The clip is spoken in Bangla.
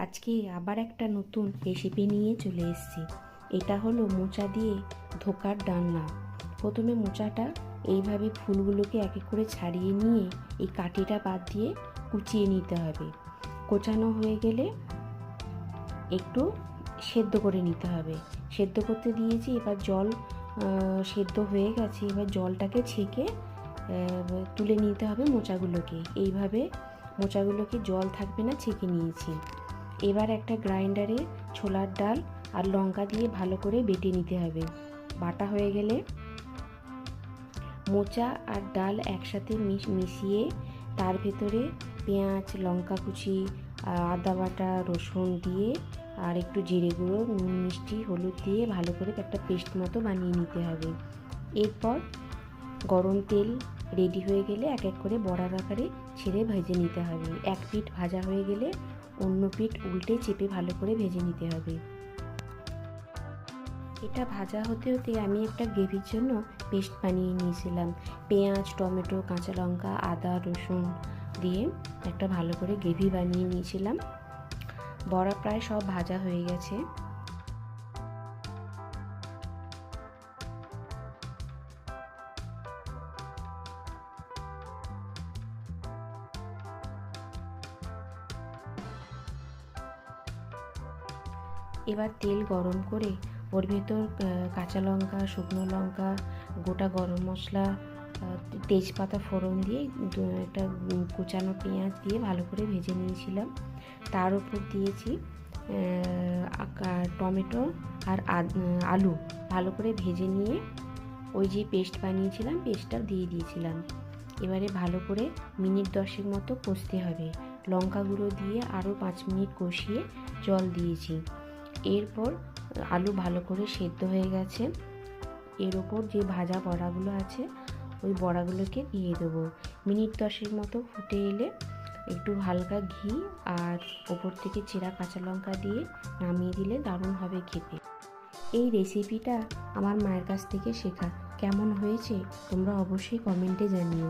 আজকে আবার একটা নতুন রেসিপি নিয়ে চলে এসেছি। এটা হলো মোচা দিয়ে ধোকার ডালনা। প্রথমে মোচাটা এইভাবে ফুলগুলোকে এক এক করে ছাড়িয়ে নিয়ে এই কাঠিটা বাদ দিয়ে কুচিয়ে নিতে হবে। কোচানো হয়ে গেলে একটু সেদ্ধ করে নিতে হবে। সেদ্ধ করতে দিয়েছি, এবার জল সেদ্ধ হয়ে গেছে। এবার জলটাকে ছেঁকে তুলে নিতে হবে মোচাগুলোকে। এইভাবে মোচাগুলোকে জল থাকবে না ছেঁকে নিয়েছি। এবার একটা গ্রাইন্ডারে ছোলার ডাল আর লঙ্কা দিয়ে ভালো করে বেটে নিতে হবে। বাটা হয়ে গেলে মোচা আর ডাল একসাথে মিশিয়ে তার ভেতরে পেঁয়াজ, লঙ্কা কুচি, আদা বাটা, রসুন দিয়ে আর একটু জিরে গুঁড়ো, নুন, মিষ্টি, হলুদ দিয়ে ভালো করে একটা পেস্ট মতো বানিয়ে নিতে হবে। এরপর গরম তেল রেডি হয়ে গেলে এক এক করে বড়ার আকারে ছেড়ে ভেজে নিতে হবে। এক পিঠ ভাজা হয়ে গেলে অন্য পিঠ উল্টে চেপে ভালো করে ভেজে নিতে হবে। এটা ভাজা হতে হতে আমি একটা গ্রেভির জন্য পেস্ট বানিয়ে নিয়েছিলাম। পেঁয়াজ, টমেটো, কাঁচা লঙ্কা, আদা, রসুন দিয়ে একটা ভালো করে গ্রেভি বানিয়ে নিয়েছিলাম। বড়া প্রায় সব ভাজা হয়ে গেছে। এবার তেল গরম করে ওর ভেতর কাঁচা লঙ্কা, শুকনো লঙ্কা, গোটা গরম মশলা, তেজপাতা ফোড়ন দিয়ে একটা কুচানো পেঁয়াজ দিয়ে ভালো করে ভেজে নিয়েছিলাম। তার উপর দিয়েছি টমেটো আর আলু ভালো করে ভেজে নিয়ে ওই যে পেস্ট বানিয়েছিলাম পেস্টটা দিয়ে দিয়েছিলাম। এবারে ভালো করে মিনিট 10 মতো কষতে হবে। লঙ্কা গুঁড়ো দিয়ে আরও 5 মিনিট কষিয়ে জল দিয়েছি। এরপর আলু ভালো করে সেদ্ধ হয়ে গেছে। এর ওপর যে ভাজা বড়াগুলো আছে ওই বড়াগুলোকে দিয়ে দেবো। মিনিট 10 মতো ফুটে এলে একটু হালকা ঘি আর ওপর থেকে চেরা কাঁচা লঙ্কা দিয়ে নামিয়ে দিলে দারুণ হবে খেতে। এই রেসিপিটা আমার মায়ের কাছ থেকে শেখা। কেমন হয়েছে তোমরা অবশ্যই কমেন্টে জানিও।